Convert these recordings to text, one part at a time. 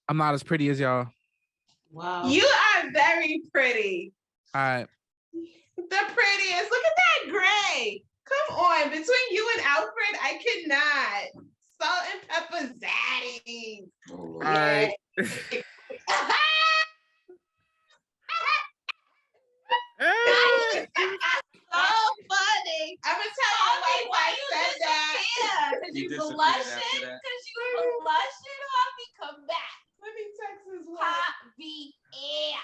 I'm not as pretty as y'all. Wow. You are very pretty. All right. The prettiest. Look at that gray. Come on. Between you and Alfred, I cannot. Salt and pepper zaddies. All right. So funny. I'm gonna tell you why you said that. Because you blushing. Because you were blushing. Harvey, come back. Let me text his wife. Harvey, yeah.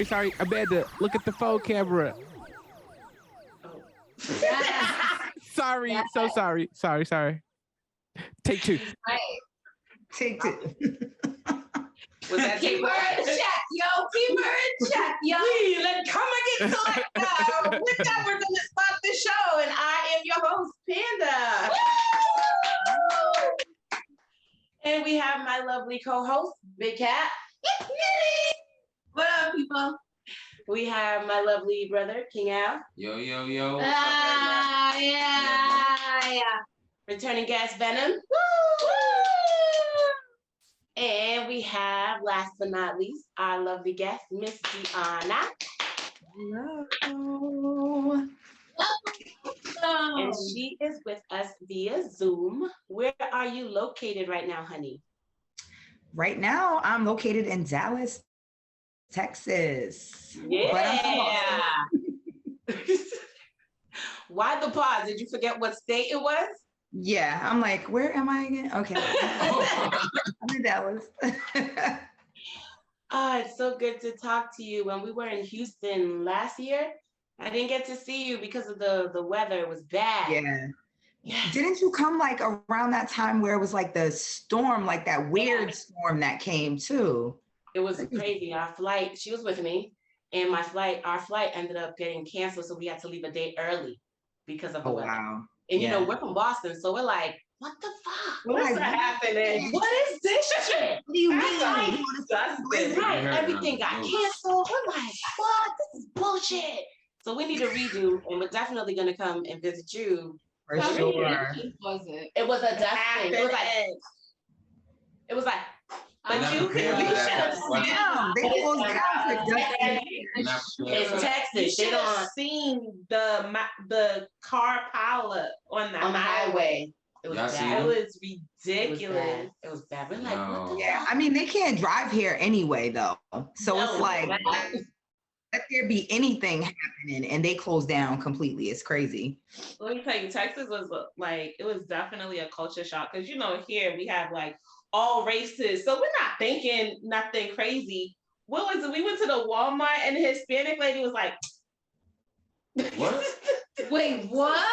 Sorry, Amanda, look at the phone camera. Sorry, so sorry. Sorry. Take two. Take two. Was that Keep her in check, yo. Keep her in check, yo. Please, come and get started now. With that, we're gonna start the show, and I am your host, Panda. And we have my lovely co-host, Big Cat. What up, people? We have my lovely brother, King Al. Yo. Yeah. Returning guest, Venom. And we have, last but not least, our lovely guest, Miss D'ionna. Hello. And she is with us via Zoom. Where are you located right now, honey? Right now, I'm located in Dallas, Texas. Yeah. Why the pause? Did you forget what state it was? Yeah, I'm like, where am I again? Okay. I'm in Dallas. It's so good to talk to you. When we were in Houston last year, I didn't get to see you because of the weather. It was bad. Yeah. Yes. Didn't you come like around that time where it was like the storm, like that weird storm that came too? It was crazy. Our flight, she was with me, and our flight ended up getting canceled, so we had to leave a day early because of the weather. Wow. And you know, we're from Boston, so we're like, what the fuck? What's like, happening? What is this shit? What do you mean? Right, everything got canceled. We're like, what? This is bullshit. So we need a redo, and we're definitely gonna come and visit you. For sure. Was it? It was a dust thing. It was like, but you should have seen. They closed down for dusting. It's Texas. You should have seen the car pileup on the highway. It was Y'all bad. see It them? was ridiculous. It was bad. We're like, what the Yeah, fuck? I mean, they can't drive here anyway, though. So No, it's like, right. let there be anything happening and they close down completely. It's crazy. Let me tell you, Texas was like, it was definitely a culture shock because, you know, here we have like all races. So we're not thinking nothing crazy. What was it? We went to the Walmart and the Hispanic lady was like, What? Wait, what?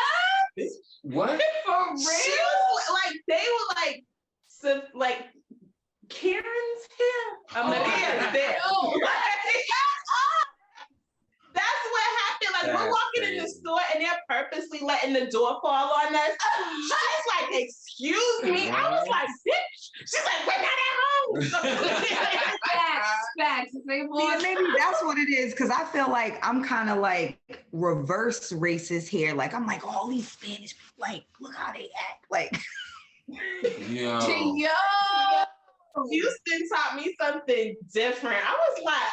What? for real? She was like, they were like, so, like, Karen's here. I'm like, yeah, there. That's what happened. Like, we're walking in the store and they're purposely letting the door fall on us. She's like, excuse me. I was like, bitch. She's like, we're not at home. Facts. Yeah, maybe that's what it is. Cause I feel like I'm kind of like reverse racist here. Like I'm like, all these Spanish people, like, look how they act. Like, Yo. Houston taught me something different. I was like,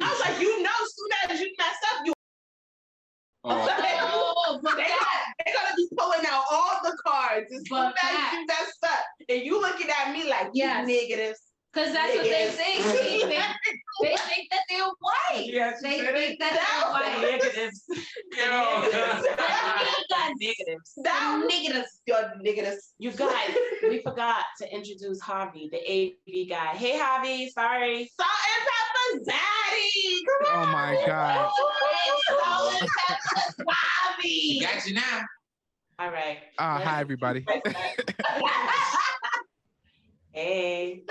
I was like, you know, as soon as you mess up, you. Oh, They're gonna be pulling out all the cards as soon as you messed up, and you looking at me like, Yes. negatives. Because that's what they think. They think that they're white. Yes, They think that they're white. Negatives. Negatives. Negatives. Your negatives. You guys, we forgot to introduce Harvey, the AV guy. Hey, Harvey, sorry. Salt and pepper zaddy. Come Oh my God. Salt and pepper Bobby. got you now. All right. Hi, everybody. Hey.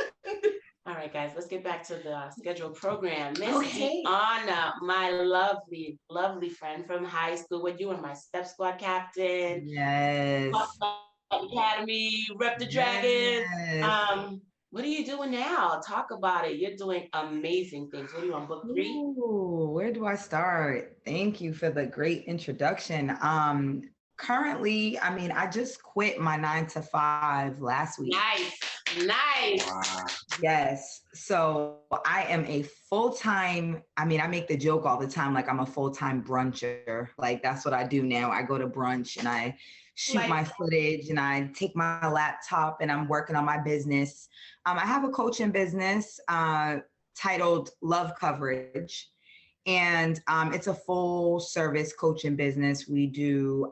All right, guys, let's get back to the scheduled program. Miss Okay. D'ionna, my lovely, lovely friend from high school, when you were my step squad captain, Yes. academy, rep the dragon. Yes. What are you doing now? Talk about it. You're doing amazing things. What are you on, book 3? Ooh, where do I start? Thank you for the great introduction. Currently, I mean, I just quit my 9 to 5 last week. Nice. Wow. Yes. So I am a full-time, I mean, I make the joke all the time, like I'm a full-time bruncher. Like that's what I do now. I go to brunch and I shoot my footage and I take my laptop and I'm working on my business. I have a coaching business titled Love Coverage. And it's a full service coaching business. We do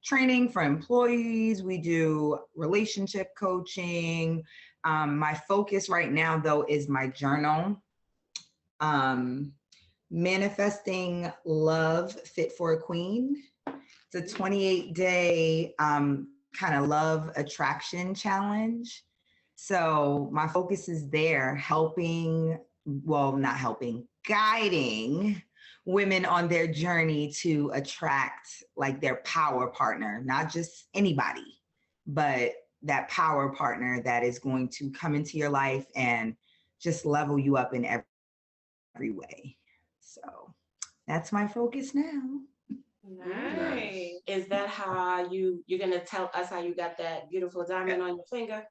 training for employees. We do relationship coaching. My focus right now, though, is my journal. Manifesting Love Fit for a Queen. It's a 28-day kind of love attraction challenge. So my focus is there, guiding women on their journey to attract like their power partner, not just anybody, but that power partner that is going to come into your life and just level you up in every way. So that's my focus now. Nice. Is that how you're gonna tell us how you got that beautiful diamond on your finger?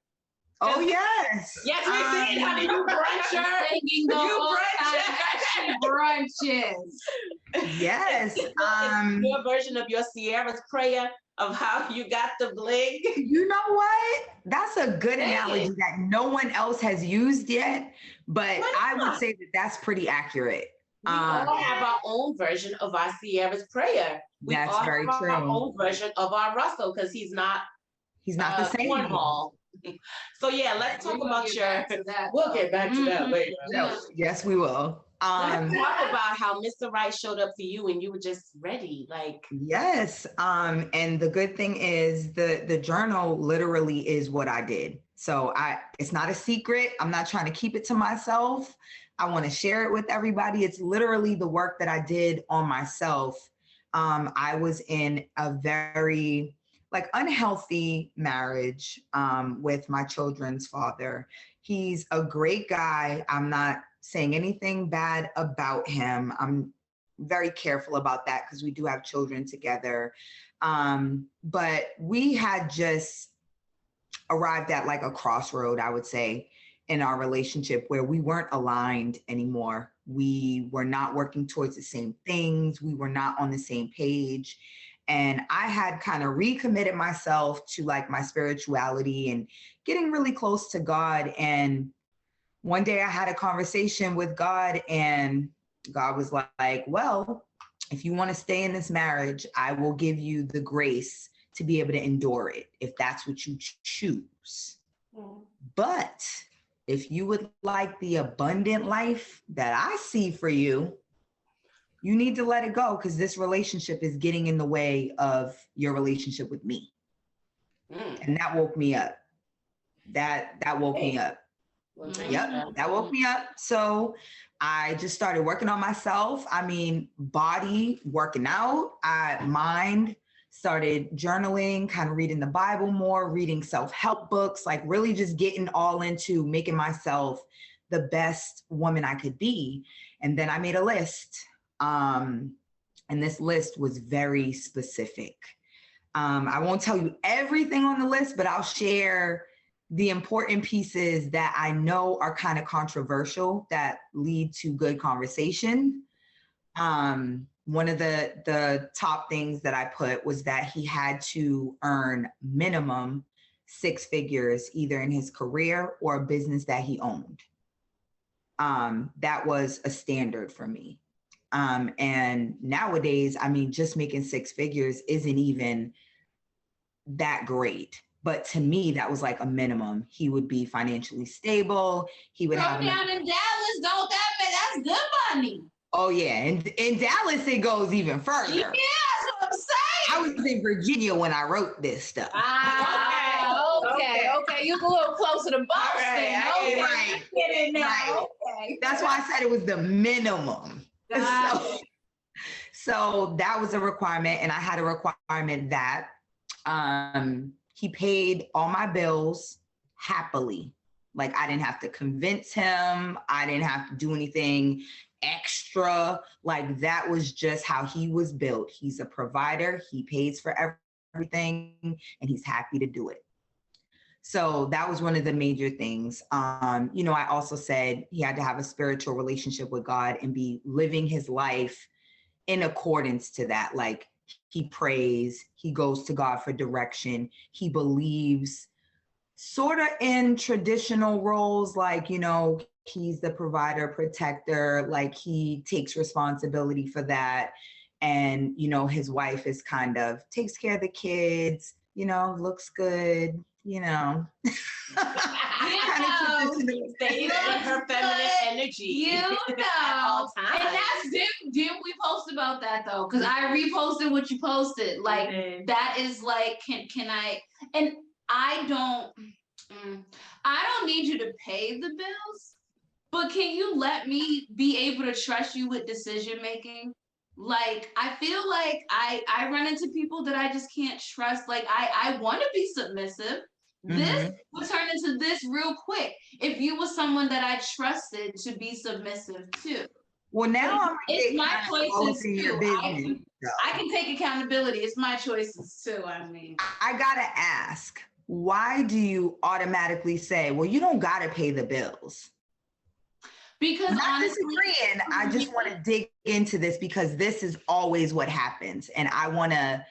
Oh yes. Yes, we did, honey. You bruncher. Singing the whole time that she brunches. Yes. Your version of your Sierra's prayer of how you got the bling. You know what? That's a good analogy that no one else has used yet, but I would say that that's pretty accurate. We all have our own version of our Sierra's prayer. We That's all very have true. our own version of our Russell because he's not the same. Cornhall. So yeah, let's talk about your. We'll get back to that later. Yes, we will. Let's talk about how Mr. Right showed up for you and you were just ready. Like yes. And the good thing is the journal literally is what I did. So it's not a secret. I'm not trying to keep it to myself. I want to share it with everybody. It's literally the work that I did on myself. I was in a very unhealthy marriage with my children's father. He's a great guy. I'm not saying anything bad about him. I'm very careful about that because we do have children together. But we had just arrived at like a crossroad, I would say, in our relationship where we weren't aligned anymore. We were not working towards the same things. We were not on the same page. And I had kind of recommitted myself to like my spirituality and getting really close to God. And one day I had a conversation with God and God was like, well, if you want to stay in this marriage, I will give you the grace to be able to endure it if that's what you choose. But if you would like the abundant life that I see for you, you need to let it go because this relationship is getting in the way of your relationship with me. And that woke me up. That woke me up. Yep, that woke me up. So I just started working on myself. I mean, body, working out, mind, started journaling, kind of reading the Bible more, reading self-help books, like really just getting all into making myself the best woman I could be. And then I made a list. And this list was very specific. I won't tell you everything on the list, but I'll share the important pieces that I know are kind of controversial that lead to good conversation. One of the top things that I put was that he had to earn minimum 6 figures, either in his career or a business that he owned. That was a standard for me. And nowadays, I mean, just making 6 figures isn't even that great. But to me, that was like a minimum. He would be financially stable. He would have down in Dallas, don't that man? That's good money. Oh yeah, and in Dallas it goes even further. Yeah, that's what I'm saying. I was in Virginia when I wrote this stuff. Okay. you a little closer to Boston. Okay. Right. Get in there. Right. Okay. That's why I said it was the minimum. Got So, so that was a requirement, and I had a requirement that he paid all my bills happily. Like I didn't have to convince him. I didn't have to do anything extra. Like that was just how he was built. He's a provider. He pays for everything, and he's happy to do it. So that was one of the major things. You know, I also said he had to have a spiritual relationship with God and be living his life in accordance to that. Like he prays, he goes to God for direction. He believes sort of in traditional roles, like, you know, he's the provider, protector, like he takes responsibility for that. And, you know, his wife is kind of takes care of the kids, you know, looks good, you know. Stays in her feminine energy. You know. At all times. And that's didn't we post about that though? Because I reposted what you posted. Like that is like, can I, and I don't need you to pay the bills, but can you let me be able to trust you with decision making? Like, I feel like I run into people that I just can't trust. Like, I want to be submissive. This would turn into this real quick if you were someone that I trusted to be submissive to. Well, now it's my choices too. I can take accountability. It's my choices too. I mean, I gotta ask, why do you automatically say, well, you don't gotta pay the bills? Because I'm not honestly, disagreeing. I just want to dig into this because this is always what happens. And I want to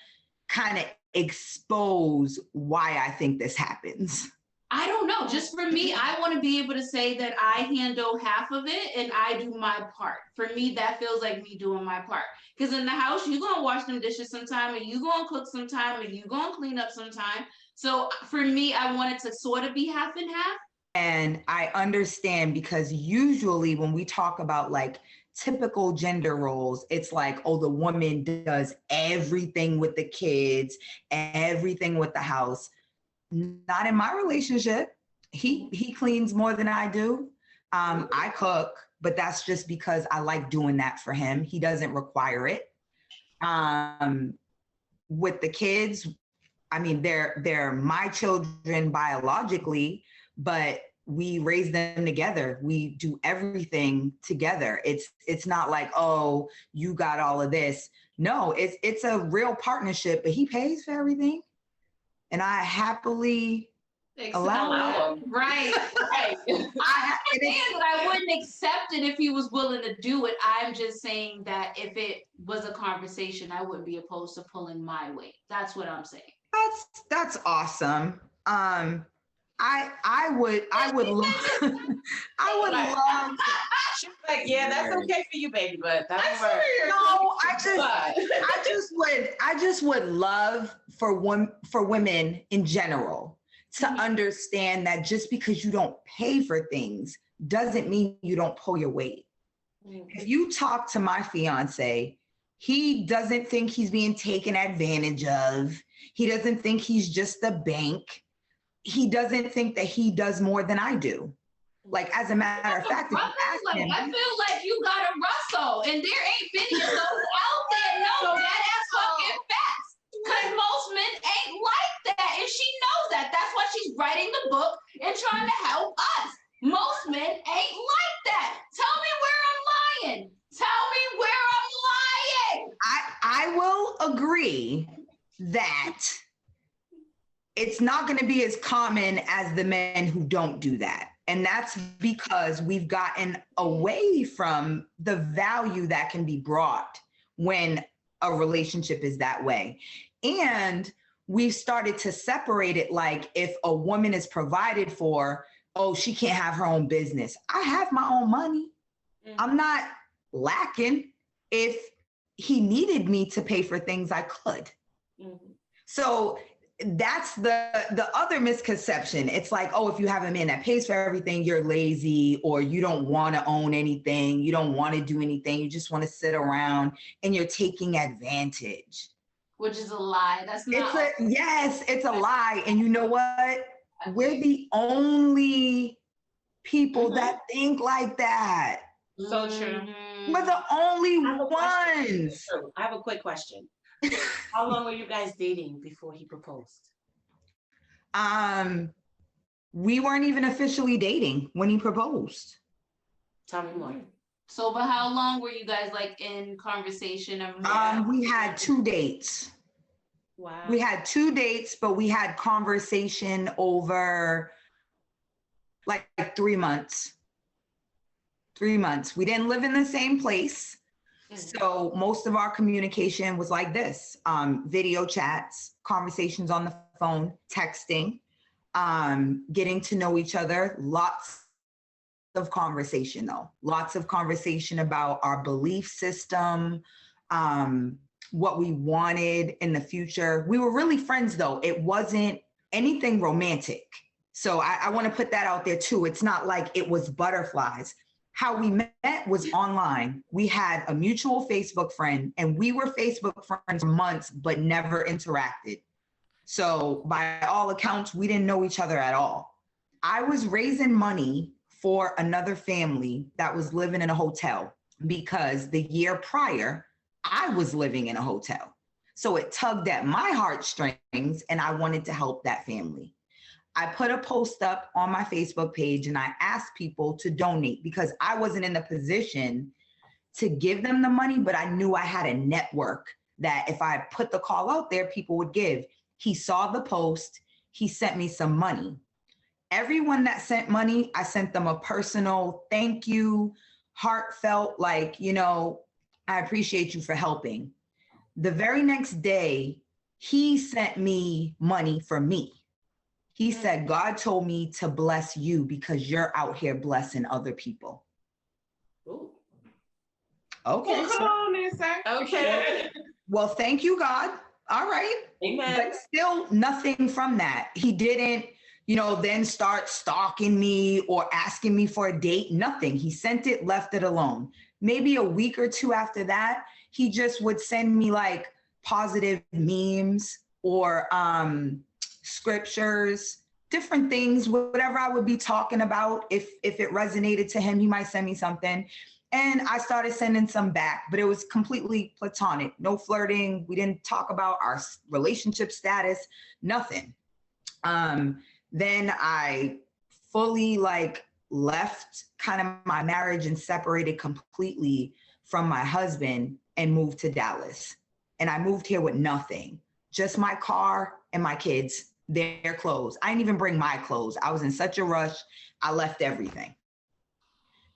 kind of expose why I think this happens. I don't know. Just for me, I want to be able to say that I handle half of it and I do my part. For me, that feels like me doing my part. Because in the house, you're going to wash them dishes sometime, and you're going to cook sometime, and you're going to clean up sometime. So for me, I want it to sort of be half and half. And I understand, because usually when we talk about like typical gender roles, it's like, oh, the woman does everything with the kids, everything with the house. Not in my relationship. He cleans more than I do. I cook, but that's just because I like doing that for him. He doesn't require it. With the kids, I mean, they're my children biologically, but we raise them together. We do everything together. It's not like, oh, you got all of this. No, it's a real partnership, but he pays for everything. And I happily allow him. Right. I wouldn't accept it if he was willing to do it. I'm just saying that if it was a conversation, I wouldn't be opposed to pulling my weight. That's what I'm saying. That's awesome. I would love. I would love. She's like, yeah, that's okay for you, baby, but that's work. No, I just would love for women in general to understand that just because you don't pay for things doesn't mean you don't pull your weight. If you talk to my fiance, he doesn't think he's being taken advantage of. He doesn't think he's just a bank. He doesn't think that he does more than I do. Like, as a matter of fact, if you ask him, I feel like you got a Russell, and there ain't many of those out there. No, that's fucking facts. Because most men ain't like that, and she knows that. That's why she's writing the book and trying to help us. Most men ain't like that. Tell me where I'm lying. Tell me where I'm lying. I will agree that it's not going to be as common as the men who don't do that. And that's because we've gotten away from the value that can be brought when a relationship is that way. And we've started to separate it, like if a woman is provided for, oh, she can't have her own business. I have my own money. I'm not lacking. If he needed me to pay for things, I could. So that's the other misconception. It's like, oh, if you have a man that pays for everything, you're lazy, or you don't want to own anything. You don't want to do anything. You just want to sit around, and you're taking advantage. Which is a lie. That's not. It's a lie. And you know what? we're the only people that think like that. So true. We're the only I have a question. ones. I have a quick question. How long were you guys dating before he proposed? We weren't even officially dating when he proposed. Tell me more. So, but how long were you guys like in conversation? We had 2 dates. Wow. We had 2 dates, but we had conversation over like 3 months. 3 months. We didn't live in the same place. So most of our communication was like this, video chats, conversations on the phone, texting, getting to know each other, lots of conversation though. Lots of conversation about our belief system, what we wanted in the future. We were really friends though. It wasn't anything romantic. So I want to put that out there too. It's not like it was butterflies. How we met was online. We had a mutual Facebook friend and we were Facebook friends for months, but never interacted. So by all accounts, we didn't know each other at all. I was raising money for another family that was living in a hotel because the year prior, I was living in a hotel. So it tugged at my heartstrings and I wanted to help that family. I put a post up on my Facebook page and I asked people to donate because I wasn't in the position to give them the money, but I knew I had a network that if I put the call out there, people would give. He saw the post, he sent me some money. Everyone that sent money, I sent them a personal thank you, heartfelt, like, you know, I appreciate you for helping. The very next day, he sent me money for me. He said, God told me to bless you because you're out here blessing other people. Ooh. Okay. Well, come on then, sir. Okay. Well, thank you, God. All right. Amen. But still nothing from that. He didn't, you know, then start stalking me or asking me for a date. Nothing. He sent it, left it alone. Maybe a week or 2 after that, he just would send me like positive memes or scriptures, different things, whatever I would be talking about. If it resonated to him, he might send me something. And I started sending some back, but it was completely platonic, no flirting. We didn't talk about our relationship status, nothing. Then I fully like left kind of my marriage and separated completely from my husband and moved to Dallas. And I moved here with nothing, just my car and my kids, their clothes. I didn't even bring my clothes. I was in such a rush. I left everything.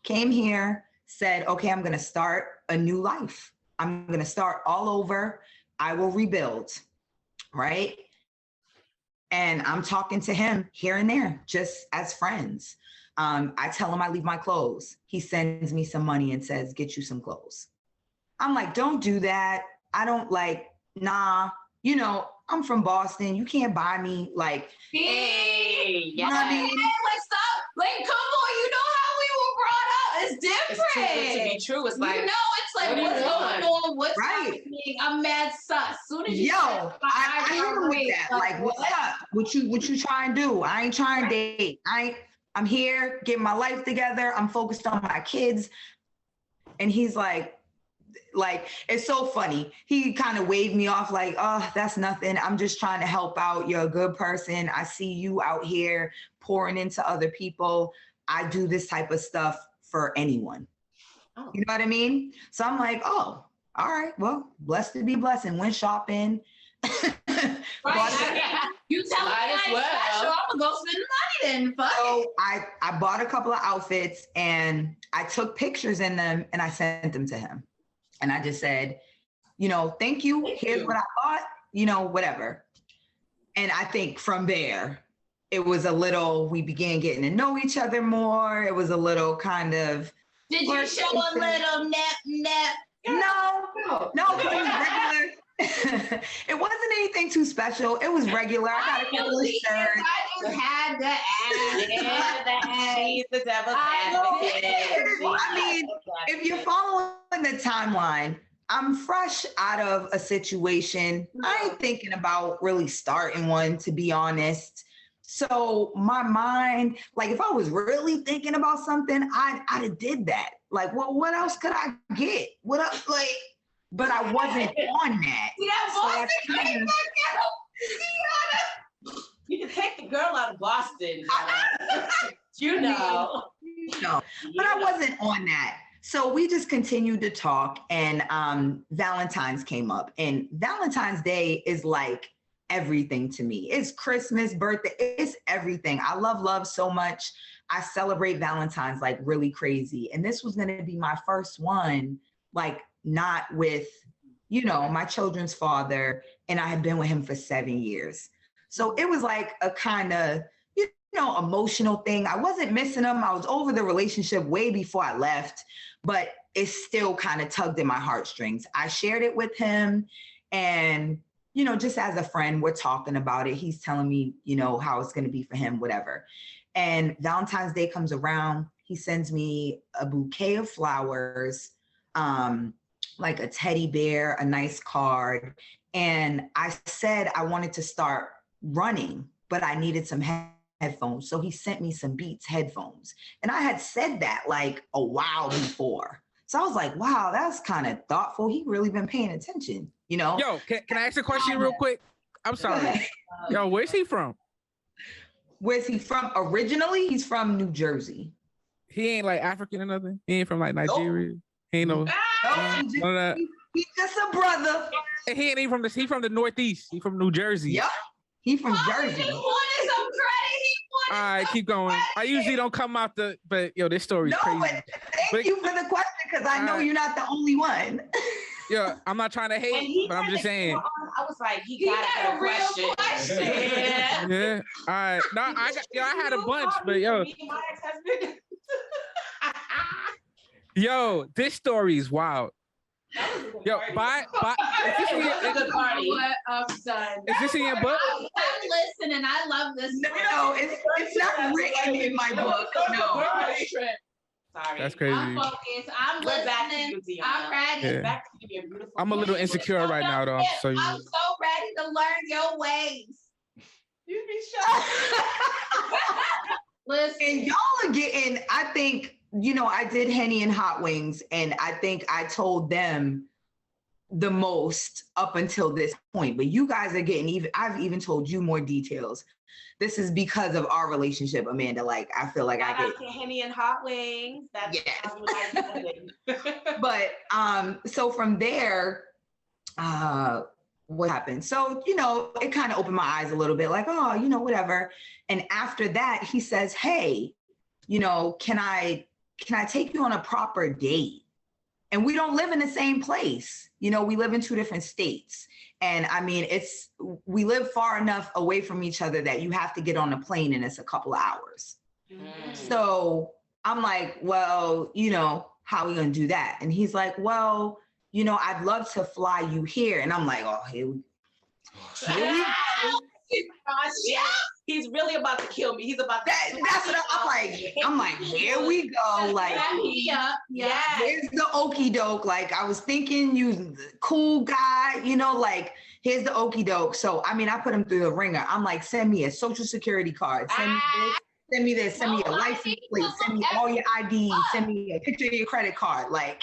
Came here, said, okay, I'm going to start a new life. I'm going to start all over. I will rebuild, right? And I'm talking to him here and there, just as friends. I tell him I leave my clothes. He sends me some money and says, get you some clothes. I'm like, don't do that. I don't like, nah, you know, I'm from Boston. You can't buy me like, Hey, you know what I mean? Hey, like stop. Like, come on, you know how we were brought up. It's different. It's too good to be true. It's like, you know, it's like, what do you what's want? going on? What's Right. happening? I'm mad sus. Soon as you Yo, said, I hit him with wait, that. Like, what's up? What you trying to do? I ain't trying to date. I'm here getting my life together. I'm focused on my kids. And he's like, it's so funny. He kind of waved me off like, oh, that's nothing. I'm just trying to help out. You're a good person. I see you out here pouring into other people. I do this type of stuff for anyone. Oh. You know what I mean? So I'm like, oh, all right, well, blessed to be blessed. And went shopping. right. You tell me Might as I'm well. special, I'm gonna go spend the money then. Fuck it. So I bought a couple of outfits and I took pictures in them and I sent them to him. And I just said, you know, thank you. Here's what I bought, you know, whatever. And I think from there, it was a little, we began getting to know each other more. It was a little kind of. Did you show a little nep? No, it was regular. It wasn't anything too special. It was regular. I got a couple of shirts. I just had to ask. She's the devil's I advocate. know. I mean, if you're following the timeline, I'm fresh out of a situation. I ain't thinking about really starting one, to be honest. So my mind, like if I was really thinking about something, I'd have did that. Like, well, what else could I get? What else? Like, but I wasn't on that. Yeah, So I Boston kinda- came back out. You can take the girl out of Boston. You know. No, but I wasn't on that. So we just continued to talk, and Valentine's came up, and Valentine's Day is like everything to me. It's Christmas, birthday, it's everything. I love love so much. I celebrate Valentine's like really crazy. And this was going to be my first one, like not with, you know, my children's father. And I had been with him for 7 years. So it was like a kind of, you know, emotional thing. I wasn't missing him. I was over the relationship way before I left, but it still kind of tugged at my heartstrings. I shared it with him, and you know, just as a friend, we're talking about it. He's telling me, you know, how it's going to be for him, whatever. And Valentine's Day comes around. He sends me a bouquet of flowers, like a teddy bear, a nice card. And I said I wanted to start running, but I needed some headphones. So he sent me some Beats headphones. And I had said that like a while before. So I was like, wow, that's kind of thoughtful. He really been paying attention, you know? Yo, can I ask a question real quick? I'm sorry. Yo, where's he from? Where's he from? Originally, he's from New Jersey. He ain't like African or nothing? He ain't from like Nigeria? He ain't no... Nope, none of that. he's just a brother. And he ain't even from this. He from the Northeast. He from New Jersey. Yep, he from He Jersey. wanted some credit. He All right, keep going. I usually don't come out but yo, this story's No, crazy. but thank you for the question, because I know you're not the only one. Yeah, I'm not trying to And hate, he but I'm had just to saying. go on. I was like, he He got had a a real question. question. Yeah. All right. No, I had a bunch, but yo, Me and my ex-husband. yo, this story is wild. That was a good Yo, party. is this in It was a your, good party. What I'm done. is this in your book? I'm listening. I love this. No, it's not written in my book. No. Sorry. That's crazy. I'm focused. I'm We're back to listening. you, D'ionna. I'm ready. Yeah. Back to you, beautiful. I'm a little queen. insecure right now, though. So you. I'm so ready to learn your ways. You be shy. Listen. And y'all are getting, I think, you know, I did Henny and Hot Wings, and I think I told them the most up until this point, but you guys are getting even, I've even told you more details. This is because of our relationship, Amanda. Like, I feel like Shout I out to Henny and Hot Wings. That's Yes. how we like it. but so from there, what happened? So, you know, it kind of opened my eyes a little bit, like, oh, you know, whatever. And after that, he says, hey, you know, can I take you on a proper date? And we don't live in the same place. You know, we live in 2 different states. And I mean, we live far enough away from each other that you have to get on a plane and it's a couple of hours. So I'm like, well, you know, how are we going to do that? And he's like, well, you know, I'd love to fly you here. And I'm like, oh, here we go. Gosh, yeah. He's really about to kill me. He's about to. That's what I'm like, here we go. Like, Yeah. here's the okie doke. Like, I was thinking you the cool guy, you know, like, here's the okie doke. So, I mean, I put him through the ringer. I'm like, send me a social security card. Send me this. Send me this. Send me a license plate. Send me all your IDs. Send me a picture of your credit card. Like,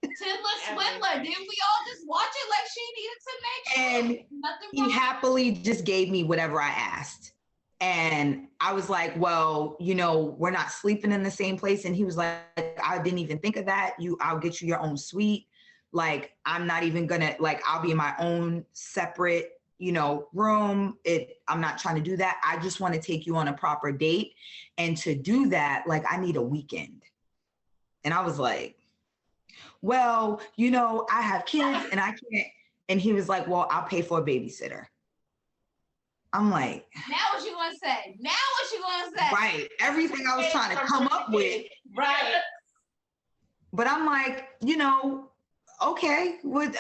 Tiddler Swindler. Didn't we all just watch it like she needed to make sure? and Nothing he wrong. happily just gave me whatever I asked. And I was like, well, you know, we're not sleeping in the same place. And he was like, I didn't even think of that. I'll get you your own suite. Like, I'm not even gonna, like, I'll be in my own separate, you know, room. I'm not trying to do that. I just want to take you on a proper date. And to do that, like, I need a weekend. And I was like, well, you know, I have kids and I can't. And he was like, well, I'll pay for a babysitter. I'm like, Now what you gonna say? Now what you gonna say? right. Everything I was trying to come up with. Right. But I'm like, you know, okay, what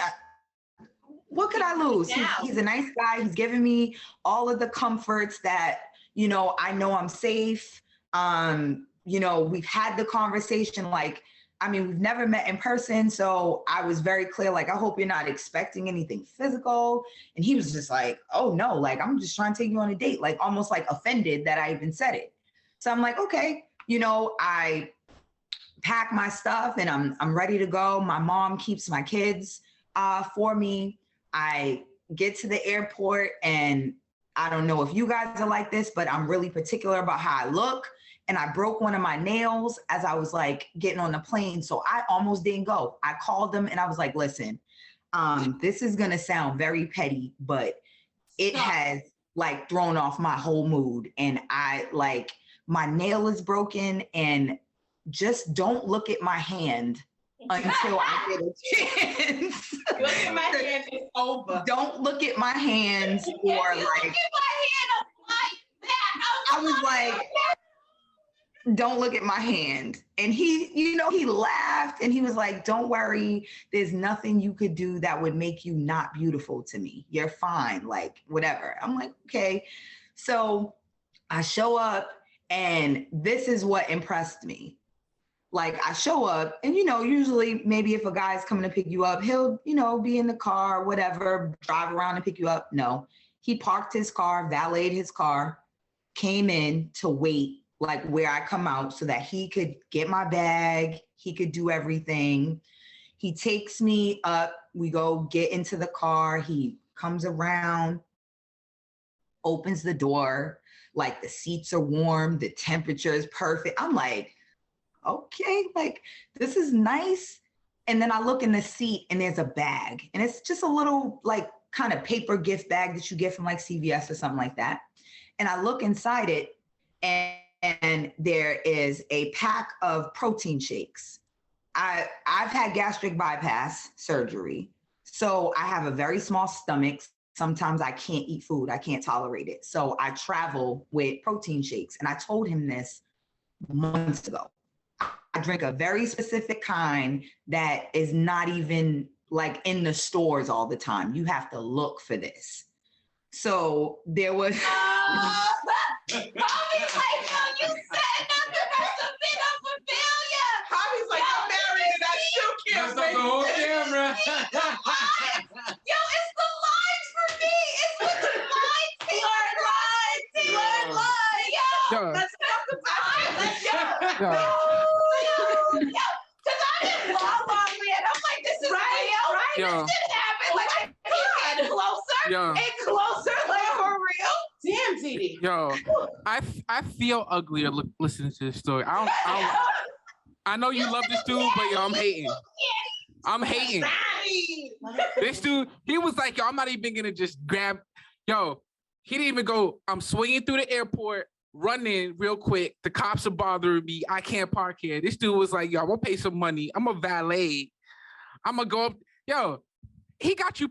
could I lose? He's a nice guy. He's giving me all of the comforts that, you know I'm safe. You know, we've had the conversation, like, I mean, we've never met in person, so I was very clear, like, I hope you're not expecting anything physical. And he was just like, oh no, like, I'm just trying to take you on a date, like almost like offended that I even said it. So I'm like, okay, you know, I pack my stuff and I'm ready to go. My mom keeps my kids for me. I get to the airport, and I don't know if you guys are like this, but I'm really particular about how I look. And I broke one of my nails as I was like getting on the plane. So I almost didn't go. I called them and I was like, listen, this is gonna sound very petty, but it has like thrown off my whole mood. And I like, my nail is broken, and just don't look at my hand until I get a chance. Look at my hand, it's over. Don't look at my hands, or Look like, at my hand up like that. I was like, don't look at my hand. And he, you know, he laughed and he was like, don't worry, there's nothing you could do that would make you not beautiful to me. You're fine, like whatever. I'm like, okay. So I show up, and this is what impressed me. Like, I show up, and, you know, usually maybe if a guy's coming to pick you up, he'll, you know, be in the car, whatever, drive around and pick you up. No, he parked his car, valeted his car, came in to wait like where I come out so that he could get my bag, he could do everything. He takes me up, we go get into the car, he comes around, opens the door, like the seats are warm, the temperature is perfect. I'm like, okay, like this is nice. And then I look in the seat and there's a bag, and it's just a little like kind of paper gift bag that you get from like CVS or something like that. And I look inside it, and there is a pack of protein shakes. I've had gastric bypass surgery, so I have a very small stomach. Sometimes I can't eat food. I can't tolerate it. So I travel with protein shakes. And I told him this months ago. I drink a very specific kind that is not even like in the stores all the time. You have to look for this. So there was. Bobby's like, no, you said nothing that's a bit of a failure. Bobby's like, I'm married to that shoe Messed up the whole camera. Yo, it's the lines for me. It's with the lines. He learned lines. He learned lines. Yo, Yo. let's get up the time. Let's go. Yo. Yo, because I didn't log on, man. I'm like, this is real. Right? Yo. This didn't happen. Like, I keep getting closer Yo. and closer, like, for real. Damn, Didi. Yo, I feel uglier listening to this story. I know you love this dude, but yo, I'm hating. I'm hating. This dude, he was like, yo, I'm not even gonna just grab. Yo, he didn't even go. I'm swinging through the airport, running real quick. The cops are bothering me. I can't park here. This dude was like, yo, I'm gonna pay some money. I'm a valet. I'm gonna go up. Yo, he got you.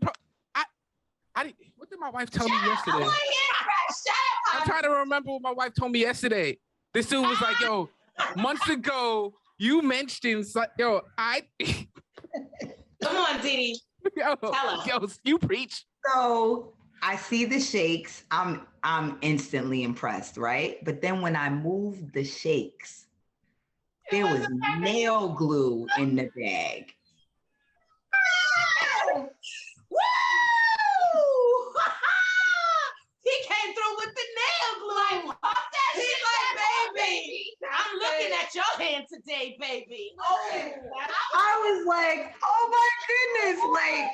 What did my wife tell me yesterday? I'm trying to remember what my wife told me yesterday. This dude was like, yo, months ago, you mentioned, yo, Come on, Didi. yo, Tell us. yo, you preach. So I see the shakes. I'm instantly impressed, right? But then when I moved the shakes, there was nail glue in the bag. Woo! He came through with the nail glue. He's like, baby, I'm looking at your hand today, baby. Oh, I was like, oh my goodness, like.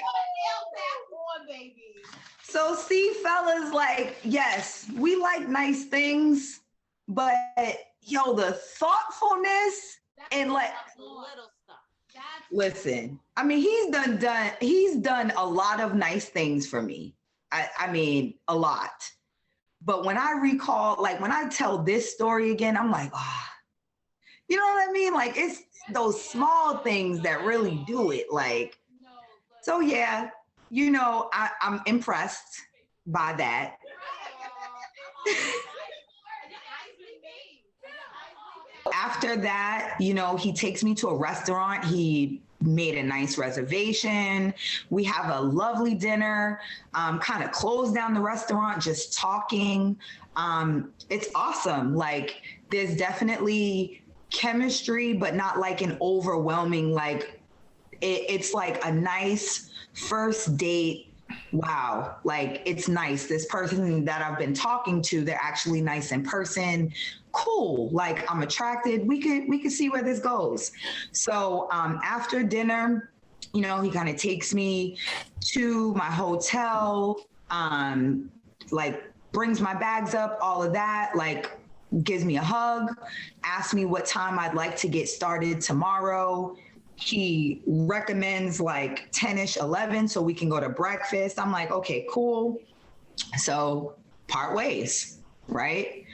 So see, fellas, like, yes, we like nice things, but yo, the thoughtfulness and like, Little stuff. listen, I mean, he's done a lot of nice things for me. I mean, a lot. But when I recall, like when I tell this story again, I'm like, ah, you know what I mean? Like it's those small things that really do it. Like, so yeah, you know, I'm impressed by that. After that, you know, he takes me to a restaurant. He made a nice reservation. We have a lovely dinner, kind of closed down the restaurant, just talking. It's awesome. Like there's definitely chemistry, but not like an overwhelming, like it's like a nice first date. Wow. Like it's nice. This person that I've been talking to, they're actually nice in person. Cool. Like I'm attracted. We could see where this goes. So after dinner, you know, he kind of takes me to my hotel, like brings my bags up, all of that, like gives me a hug, asks me what time I'd like to get started tomorrow. He recommends like 10-ish, 11, so we can go to breakfast. I'm like, okay, cool. So part ways, right?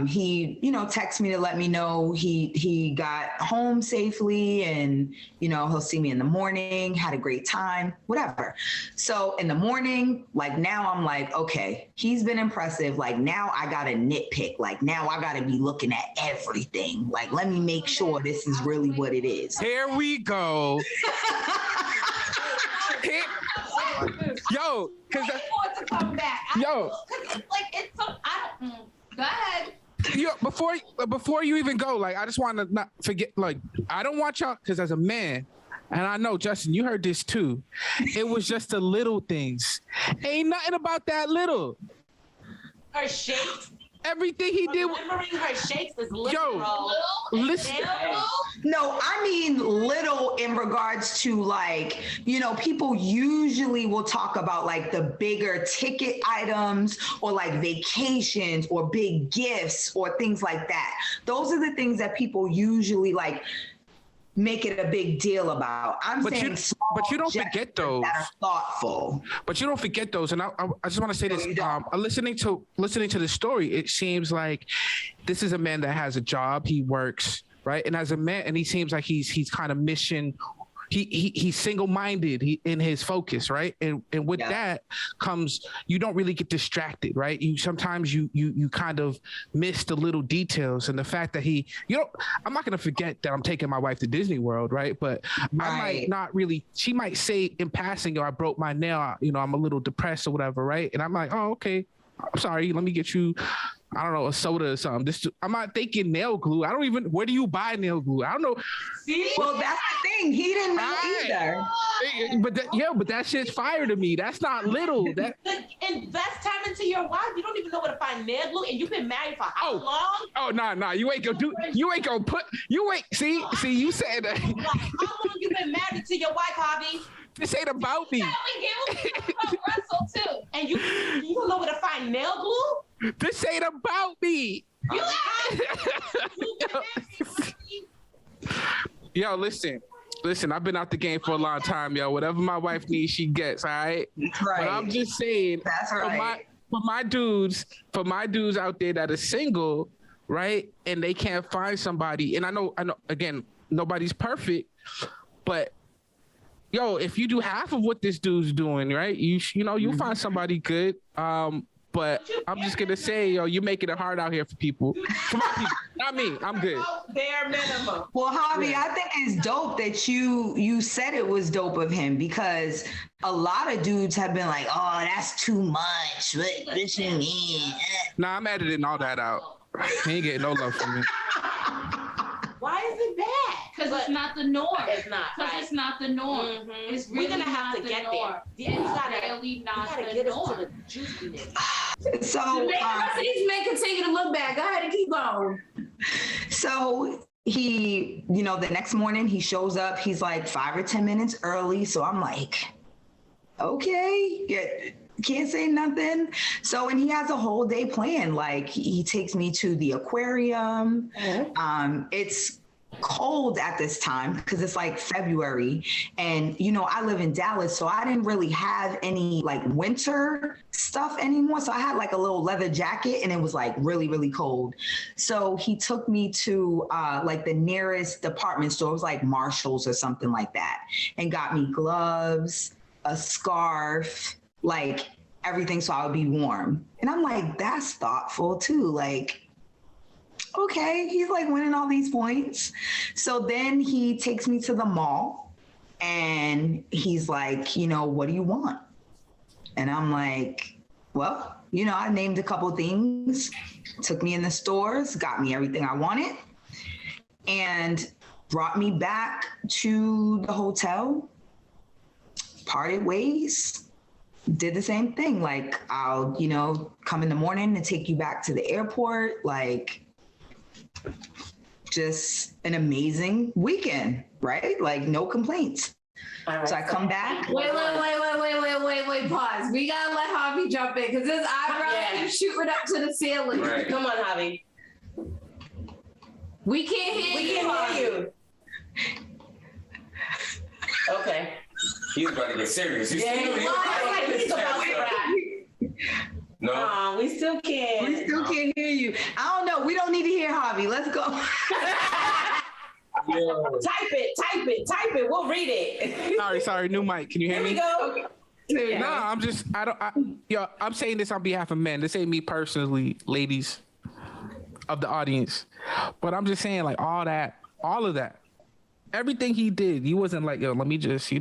He, you know, texts me to let me know he got home safely and, you know, he'll see me in the morning, had a great time, whatever. So in the morning, like now I'm like, okay, he's been impressive. Like now I got to nitpick. Like now I got to be looking at everything. Like, let me make sure this is really what it is. Here we go. Yo, because I want to come back. Yo. Like it's so, I don't, go ahead. Yo, before you even go, like I just want to not forget, like I don't want y'all, because as a man, and I know Justin, you heard this too. It was just the little things. Ain't nothing about that little. Her shakes. Everything he did. Remembering her shakes is literal. Yo, listen. No, I mean little in regards to like, you know, people usually will talk about like the bigger ticket items or like vacations or big gifts or things like that. Those are the things that people usually like make it a big deal about. But you don't forget those that are thoughtful. But you don't forget those, and I just want to say this. Listening to the story, it seems like this is a man that has a job. He works, right, and as a man, and he seems like he's kind of mission. He's single-minded in his focus, right? And with that comes, you don't really get distracted, right? Sometimes you kind of miss the little details, and the fact that I'm not gonna forget that I'm taking my wife to Disney World, right? But I might not really. She might say in passing, "I broke my nail. You know, I'm a little depressed or whatever," right? And I'm like, "Oh, okay. I'm sorry. Let me get you, I don't know, a soda or something." I'm not thinking nail glue. I don't even, where do you buy nail glue? I don't know. Well, that's the thing. He didn't know either. But that shit's fire to me. That's not little. Invest time into your wife. You don't even know where to find nail glue, and you've been married for how long? Oh, nah. You ain't gonna put. See, you said that. Like, how long you been married to your wife, Javi? This ain't about me. Russell too. And you don't know where to find nail glue? This ain't about me. Yo, listen. I've been out the game for a long time, yo. Whatever my wife needs, she gets. All right. That's right. But I'm just saying. That's right. For my dudes out there that are single, right, and they can't find somebody. And I know. Again, nobody's perfect, but. Yo, if you do half of what this dude's doing, right? You'll find somebody good. But I'm just gonna say, yo, you're making it hard out here for people. For my people, not me. I'm good. Bare minimum. Well, Javi, I think it's dope that you said it was dope of him, because a lot of dudes have been like, "Oh, that's too much. What you mean?" Nah, I'm editing all that out. He ain't getting no love from me. Why is it bad? Because it's not the norm. It's not. Because it's not the norm. Mm-hmm. It's really We're gonna have to get there. It's really not the norm. So these men continue to look back. Go ahead and keep going. So he, the next morning he shows up. He's like 5 or 10 minutes early. So I'm like, okay, yeah. Can't say nothing. So, and he has a whole day planned. Like he takes me to the aquarium. Mm-hmm. It's cold at this time because it's like February, and I live in Dallas, so I didn't really have any like winter stuff anymore. So I had like a little leather jacket, and it was like really, really cold. So he took me to like the nearest department store. It was like Marshall's or something like that, and got me gloves, a scarf, like everything, so I would be warm. And I'm like, that's thoughtful too. Like, okay, he's like winning all these points. So then he takes me to the mall, and he's like, what do you want? And I'm like, well, I named a couple things, took me in the stores, got me everything I wanted. and brought me back to the hotel, parted ways, did the same thing. Like, I'll, come in the morning and take you back to the airport. Like, just an amazing weekend, right? Like, no complaints. Right. So I come back. Wait, pause. We gotta let Javi jump in because his eyebrows keep shooting up to the ceiling. Right. Come on, Javi. We can't hear you. Okay. He's about to get serious. He's about to rap. No, we still can't. We still can't hear you. I don't know. We don't need to hear Javi. Let's go. Type it. We'll read it. Sorry. New mic. Can you hear me? Here we go. Okay. No, I'm saying this on behalf of men. This ain't me personally, ladies of the audience. But I'm just saying, like, all of that, everything he did, he wasn't like, yo, let me just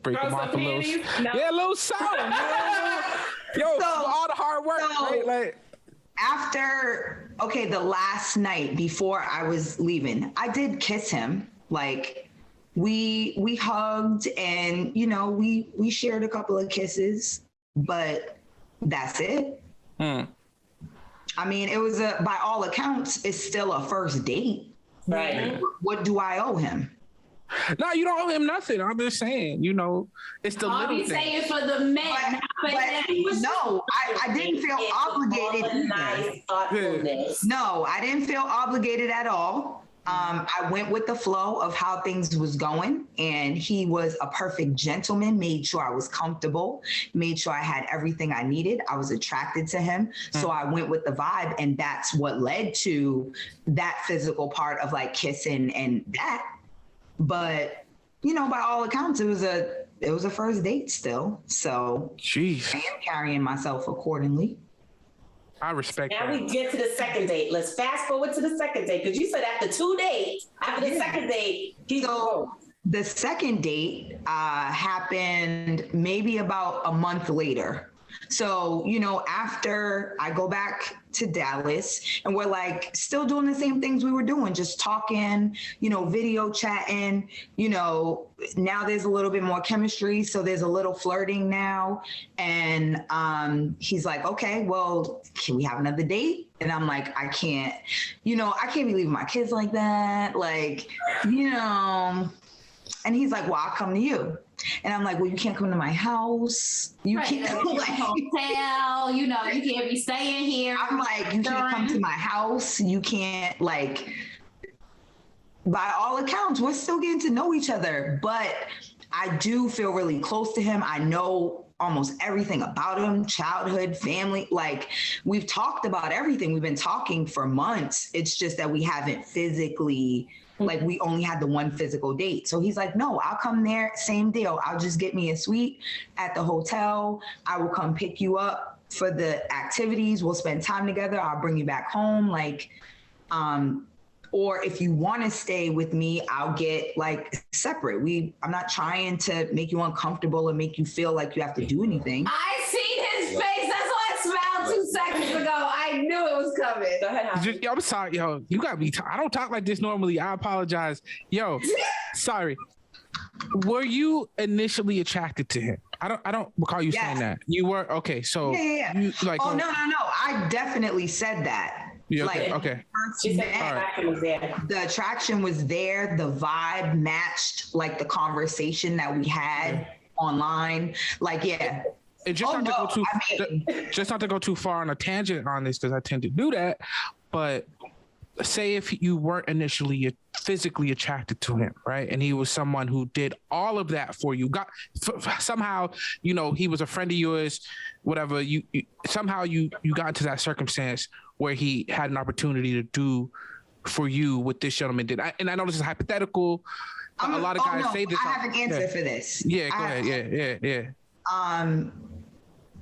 break him off a little. Yeah, a little sound. Yo, so, all the hard work, right? Like, after, the last night before I was leaving, I did kiss him. Like, we hugged and, we shared a couple of kisses, but that's it. I mean, it was by all accounts, it's still a first date. Right. What do I owe him? No, you don't owe him nothing. I'm just saying, it's the little thing. Saying for the men. No, I didn't feel obligated. Nice thoughtfulness. No, I didn't feel obligated at all. I went with the flow of how things was going, and he was a perfect gentleman, made sure I was comfortable, made sure I had everything I needed. I was attracted to him. So I went with the vibe, and that's what led to that physical part of like kissing and that. But, by all accounts, it was a first date still. So jeez. I am carrying myself accordingly. I respect now that. We get to the second date. Let's fast forward to the second date, because you said after 2 dates, after the second date, the second date happened maybe about a month later. So, after I go back to Dallas and we're like still doing the same things we were doing, just talking, video chatting, now there's a little bit more chemistry. So there's a little flirting now. And he's like, okay, well, can we have another date? And I'm like, I can't be leaving my kids like that. Like, and he's like, well, I'll come to you. And I'm like, well, you can't come to my house. You can't like hotel, you can't be staying here. I'm like, you can't come to my house. You can't, like, by all accounts, we're still getting to know each other, but I do feel really close to him. I know almost everything about him, childhood, family. Like, we've talked about everything. We've been talking for months. It's just that we haven't physically, like, we only had the one physical date. So he's like, no, I'll come there. Same deal. I'll just get me a suite at the hotel. I will come pick you up for the activities. We'll spend time together. I'll bring you back home. Like, or if you want to stay with me, I'll get like separate. I'm not trying to make you uncomfortable or make you feel like you have to do anything. I seen his face. That's why I smiled 2 seconds ago. I knew it was coming. Go ahead. I'm sorry, yo. You got me. I don't talk like this normally. I apologize. Yo, sorry. Were you initially attracted to him? I don't recall you saying that. You were? Okay, so. Yeah. You, like, no. I definitely said that. Yeah, like, okay. The attraction was there. The vibe matched like the conversation that we had online. Like, yeah. And just not to go too far on a tangent on this, because I tend to do that. But say if you weren't initially physically attracted to him, right? And he was someone who did all of that for you. Somehow, he was a friend of yours, whatever. You somehow got into that circumstance where he had an opportunity to do for you what this gentleman did. And I know this is hypothetical. A lot of guys say this. I have an answer for this. Yeah, go ahead. Yeah.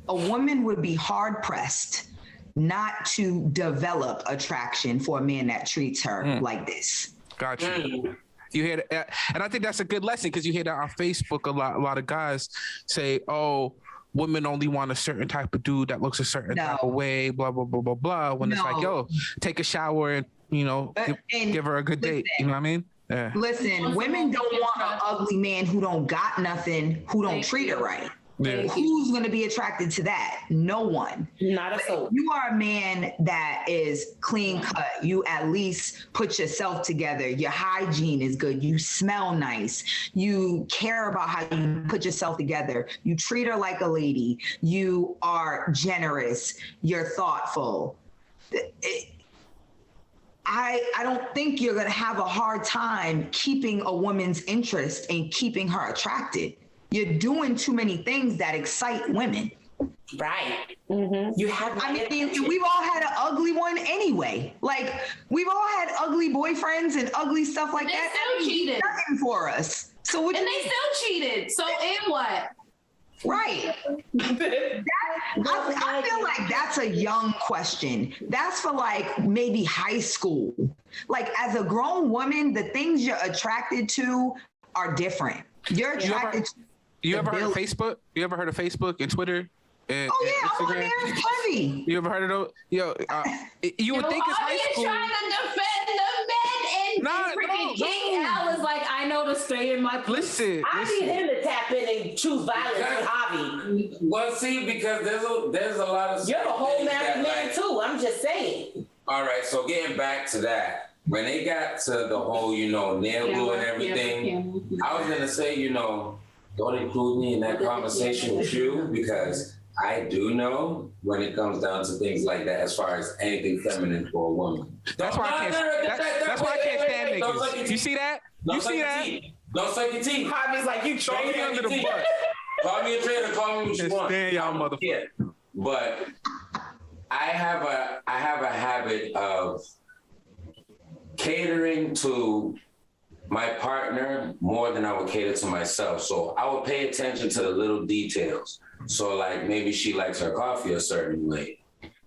A woman would be hard pressed not to develop attraction for a man that treats her like this. Gotcha. You hear that? And I think that's a good lesson, because you hear that on Facebook a lot of guys say, oh, women only want a certain type of dude that looks a certain type of way, blah, blah, blah, blah, blah. When it's like, yo, take a shower and give her a good date. You know what I mean? Yeah. Listen, women don't want an ugly man who don't got nothing, who don't treat her right. Yeah. Who's going to be attracted to that? No one. Not a soul. You are a man that is clean cut. You at least put yourself together. Your hygiene is good. You smell nice. You care about how you put yourself together. You treat her like a lady. You are generous. You're thoughtful. I don't think you're going to have a hard time keeping a woman's interest and keeping her attracted. You're doing too many things that excite women. Right. Mm-hmm. You have. I mean, we've all had an ugly one anyway. Like, we've all had ugly boyfriends and ugly stuff like that. They still cheated. Nothing for us. So and they still cheated. So in what? Right. I feel like that's a young question. That's for like maybe high school. Like, as a grown woman, the things you're attracted to are different. You're attracted to. You ever heard of Facebook? You ever heard of Facebook and Twitter? And I'm on there heavy. You ever heard of those? You would think it's high school. Trying to defend the men and freaking King Al is like, I know to stay in my place. Listen. I need him to tap in and choose violence with Javi. Well, see, because there's a lot of. You're a whole married man too. I'm just saying. All right, so getting back to that. When they got to the whole, nail glue and everything, I was gonna say, don't include me in that conversation with you, because I do know when it comes down to things like that, as far as anything feminine for a woman. That's why I can't stand niggas. You see that? Don't suck your teeth. Javi's like, you throw me under the bus. Call me a traitor. Call me what you want. Stand y'all motherfucker. Yeah. But I have a habit of catering to my partner more than I would cater to myself. So I would pay attention to the little details. So like, maybe she likes her coffee a certain way.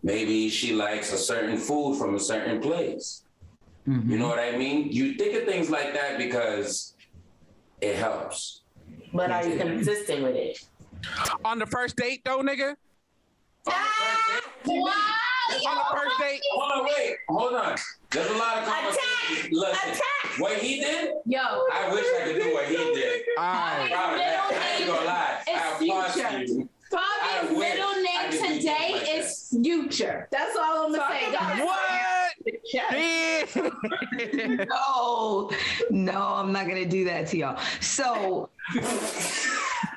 Maybe she likes a certain food from a certain place. Mm-hmm. You know what I mean? You think of things like that because it helps. But are you consistent with it? On the first date though, nigga? Wow. On the first date? Hold on. There's a lot of conversations. Listen, what he did, I wish I could do what he did. I ain't gonna lie. I applaud you. Bobby's middle name today is Future. That's all I'm gonna say, guys. What? No, I'm not gonna do that to y'all. So,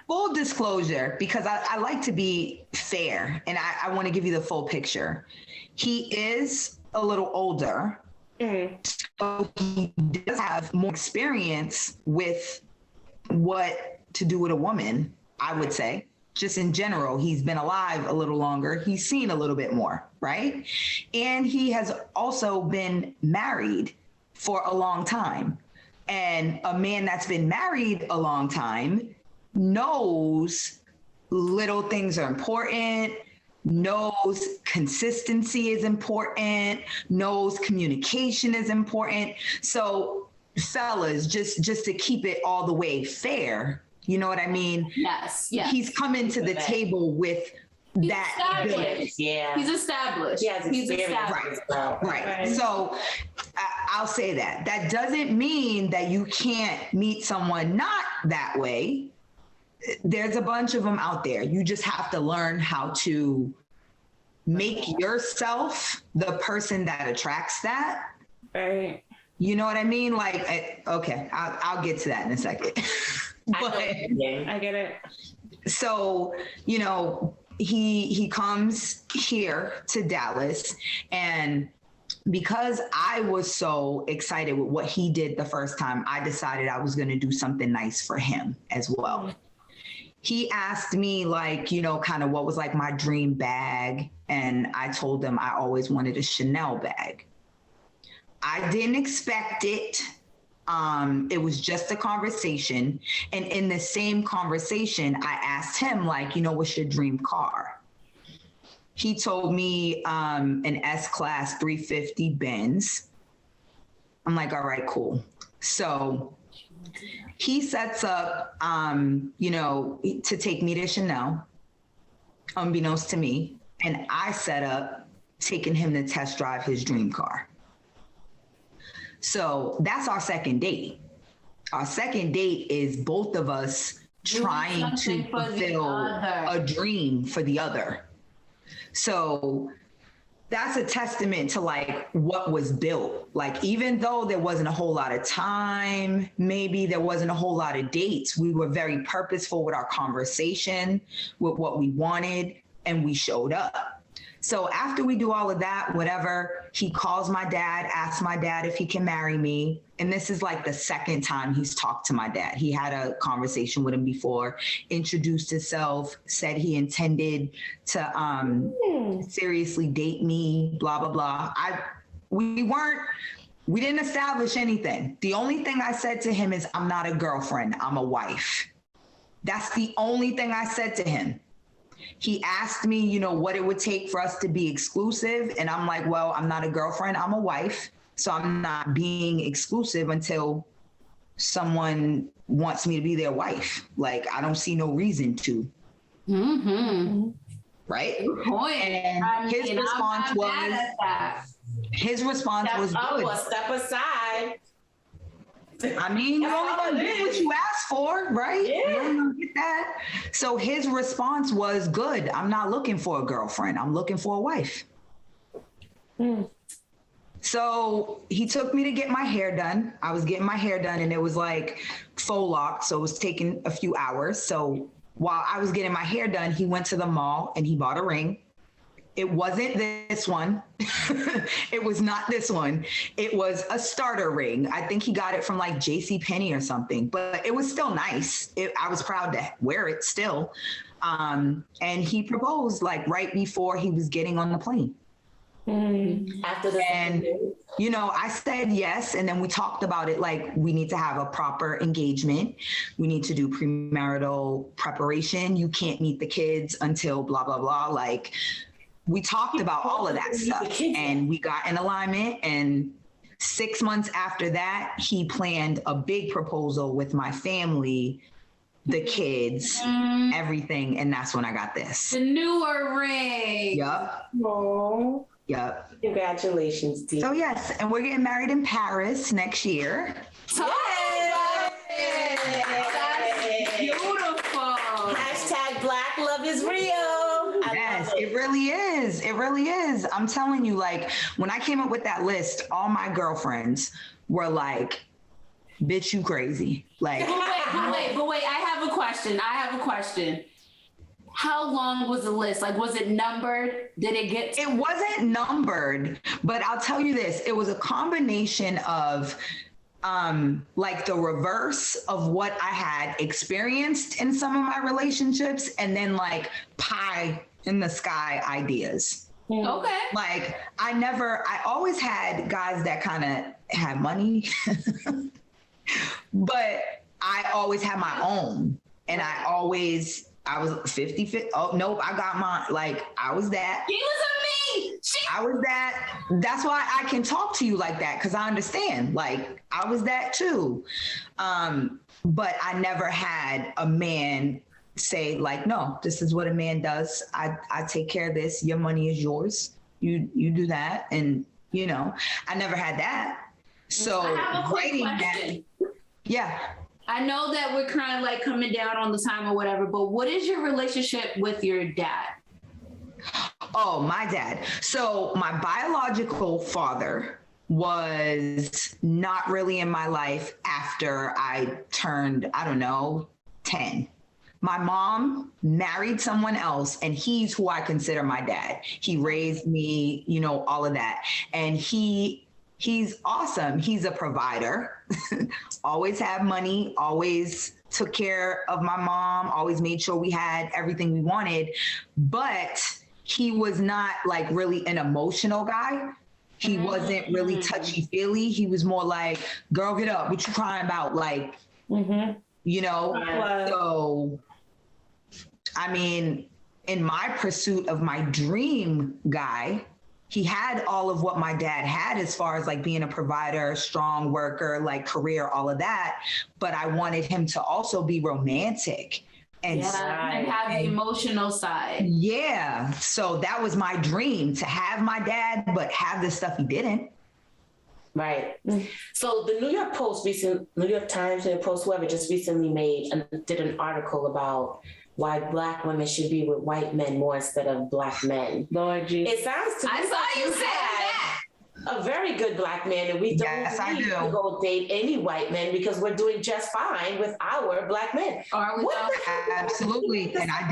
full disclosure, because I like to be fair and I want to give you the full picture. He is a little older. So he does have more experience with what to do with a woman, I would say. Just in general, he's been alive a little longer. He's seen a little bit more, right? And he has also been married for a long time. And a man that's been married a long time knows little things are important, knows consistency is important, knows communication is important. So fellas, just to keep it all the way fair, you know what I mean? Yes. He's coming to the table with that ability. Yeah. He's established. He's established. Right. So I'll say that. That doesn't mean that you can't meet someone not that way. There's a bunch of them out there. You just have to learn how to make yourself the person that attracts that. Right. You know what I mean? Like, okay, I'll get to that in a second. But I get it. So, he comes here to Dallas, and because I was so excited with what he did the first time, I decided I was going to do something nice for him as well. He asked me kind of what was like my dream bag. And I told him I always wanted a Chanel bag. I didn't expect it. It was just a conversation. And in the same conversation, I asked him what's your dream car? He told me an S-Class 350 Benz. I'm like, all right, cool. So he sets up, to take me to Chanel, unbeknownst to me. And I set up taking him to test drive his dream car. So that's our second date. Our second date is both of us trying to fulfill a dream for the other. So that's a testament to like what was built. Like, even though there wasn't a whole lot of time, maybe there wasn't a whole lot of dates, we were very purposeful with our conversation, with what we wanted, and we showed up. So after we do all of that, whatever, he calls my dad, asks my dad if he can marry me. And this is like the second time he's talked to my dad. He had a conversation with him before, introduced himself, said he intended to seriously date me, blah, blah, blah. We didn't establish anything. The only thing I said to him is, I'm not a girlfriend, I'm a wife. That's the only thing I said to him. He asked me, you know, what it would take for us to be exclusive. And I'm like, well, I'm not a girlfriend, I'm a wife. So I'm not being exclusive until someone wants me to be their wife. Like, I don't see no reason to. Mm-hmm. Right? Good point. And his response was good. Step aside. I mean, you only gonna get what you asked for, right? Yeah. You only gonna get that. So his response was good. I'm not looking for a girlfriend. I'm looking for a wife. So he took me to get my hair done. I was getting my hair done and it was like faux lock. So it was taking a few hours. So while I was getting my hair done, he went to the mall and he bought a ring. It wasn't this one. It was not this one. It was a starter ring. I think he got it from like JCPenney or something, but it was still nice. I was proud to wear it still. And he proposed like right before he was getting on the plane. After the and you know, I said yes, and then we talked about it like we need to have a proper engagement. We need to do premarital preparation. You can't meet the kids until blah blah blah. Like, we talked about all of that stuff, and we got in alignment. And 6 months after that, he planned a big proposal with my family, the kids, everything, and that's when I got this. The newer ring. Yup. Oh. Yep. Congratulations, Dee. So yes, and we're getting married in Paris next year. Yay! That's beautiful. Hashtag Black Love is real. Yes, it really is. It really is. I'm telling you, like, when I came up with that list, all my girlfriends were like, bitch, you crazy. Like, but wait, I have a question. How long was the list? Like, was it numbered? Did it get? It wasn't numbered, but I'll tell you this. It was a combination of like the reverse of what I had experienced in some of my relationships, and then like pie in the sky ideas. Okay. Like, I always had guys that kind of had money, but I always had my own. And I was 50-50. Oh, nope, I got mine. Like, I was that. He was a me. I was that. That's why I can talk to you like that, because I understand. Like, I was that too. But I never had a man say, like, no, this is what a man does. I take care of this. Your money is yours. You do that. And, you know, I never had that. So I have a quick question. Yeah. I know that we're kind of like coming down on the time or whatever, but what is your relationship with your dad? Oh, my dad. So my biological father was not really in my life after I turned, 10. My mom married someone else, and he's who I consider my dad. He raised me, you know, all of that. And he's awesome. He's a provider, always had money, always took care of my mom, always made sure we had everything we wanted. But he was not like really an emotional guy. He wasn't really touchy-feely. He was more like, girl, get up. What you crying about? Like, you know? So, I mean, in my pursuit of my dream guy, he had all of what my dad had as far as like being a provider, strong worker, like career, all of that. But I wanted him to also be romantic and have the emotional side. Yeah. So that was my dream, to have my dad, but have the stuff he didn't. Right. So the New York Times, New York Post, whoever just recently did an article about why Black women should be with white men more instead of Black men. Lord Jesus. It sounds to me I saw you say that. A very good Black man, and we don't need to go date any white men because we're doing just fine with our Black men. Absolutely. And I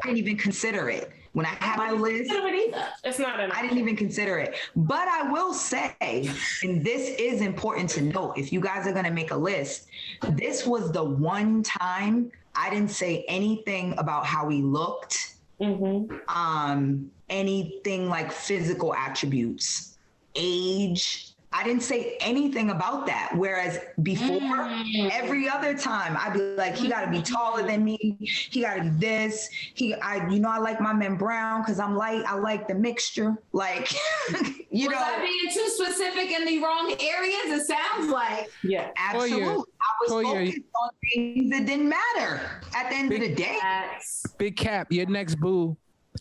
didn't even consider it. When I had my list, it's not enough. I didn't even consider it. But I will say, and this is important to note, if you guys are going to make a list, this was the one time I didn't say anything about how he looked, anything like physical attributes, age. I didn't say anything about that. Whereas before, every other time, I'd be like, he got to be taller than me. He got to be this. I like my men brown because I'm light. I like the mixture. Like, Was I being too specific in the wrong areas? It sounds like. Yeah, absolutely. I was focused on things that didn't matter at the end of the day. Big Cap, your next boo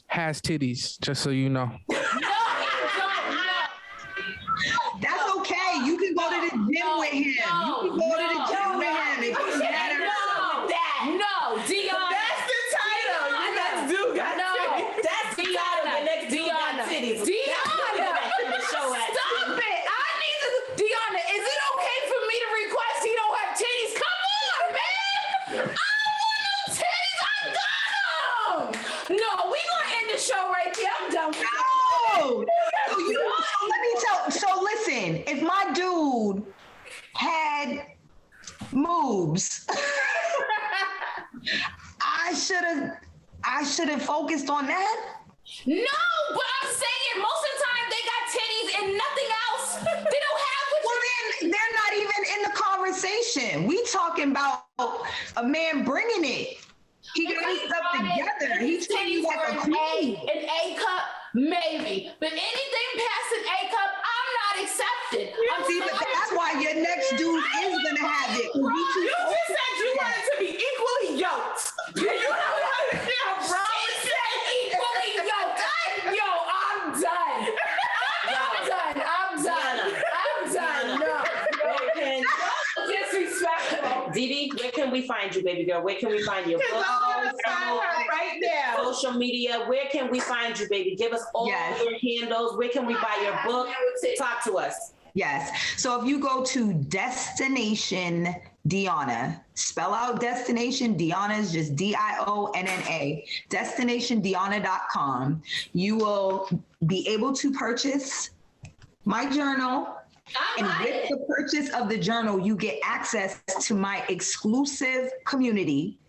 has titties, just so you know. That's okay. You can go to the gym with him. You can go to the gym with him. It doesn't matter. No, D'ionna. That's the title. Your next dude got titties. That's the title. Your next dude got titties. D'ionna. Stop it. D'ionna, is it okay for me to request he don't have titties? Come on, man. I don't want no titties. I got them. No, we gonna end the show right there. I'm done with No. So listen, if my dude had moves, I should have focused on that. No, but I'm saying most of the time they got titties and nothing else. They don't have what Well, then they're not even in the conversation. We talking about a man bringing it. He got his stuff together. He's treating you like a queen. An A cup, maybe. But anything past an A cup, I'm not accepted. See, but that's why your next dude is gonna have it. You just said you wanted to be equally yoked. You know what I'm saying? She said equally yoked. I'm done. I'm done. No. Disrespectful. Didi, where can we find you, baby girl? Where can we find you? Right there. Social media. Where can we find you, baby? Give us all your handles. Where can we buy your book? Talk to us. Yes. So if you go to Destination D'ionna, spell out Destination. D'ionna is just Dionna. DestinationD'ionna.com. You will be able to purchase my journal. And with the purchase of the journal, you get access to my exclusive community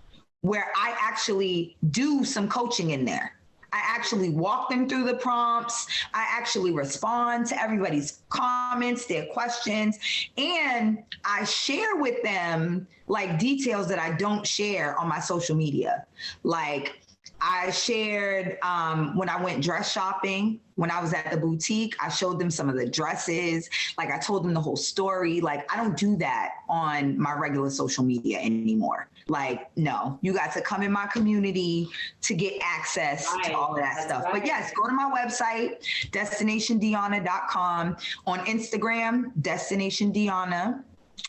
where I actually do some coaching in there. I actually walk them through the prompts. I actually respond to everybody's comments, their questions, and I share with them like details that I don't share on my social media. Like I shared when I went dress shopping, when I was at the boutique, I showed them some of the dresses. Like I told them the whole story. Like I don't do that on my regular social media anymore. Like, no, you got to come in my community to get access to all of that stuff. But yes, go to my website, DestinationD'ionna.com. On Instagram, Destination D'ionna.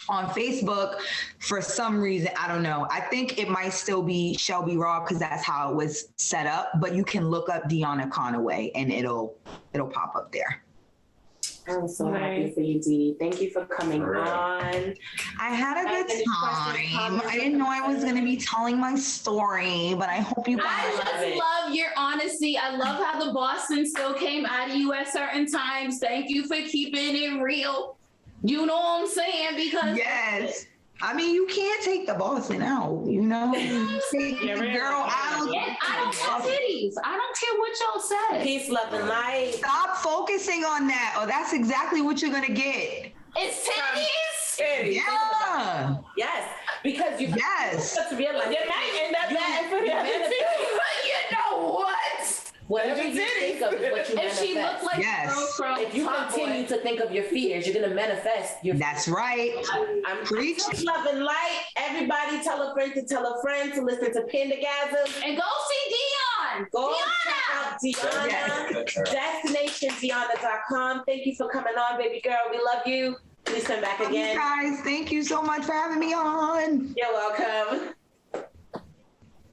On Facebook, for some reason, I don't know. I think it might still be Shelby Raw because that's how it was set up. But you can look up D'ionna Conaway and it'll pop up there. I'm so happy for you, Dee. Thank you for coming on. I had a good time. I didn't know I was going to be telling my story, but I hope you guys I love your honesty. I love how the Boston still came out of you at certain times. Thank you for keeping it real. You know what I'm saying? Because yes. I mean, you can't take the Boston out, you know? Take the girl out. I don't have titties. I don't care what y'all say. Peace, love, and light. Stop focusing on that. Oh, that's exactly what you're going to get. It's titties? Yeah. Yes. Because you just realize you might end up for the other But you know what? Whatever you think of is what you manifest. If she looked like a girl from if you continue to think of your fears, you're going to manifest your That's right. I'm preaching. Love and light. Everybody tell a friend to listen to Pendagasm. And go see D'ionna. Go check out D'ionna, DestinationD'ionna.com. Thank you for coming on, baby girl. We love you. Please come back again. Guys, thank you so much for having me on. You're welcome.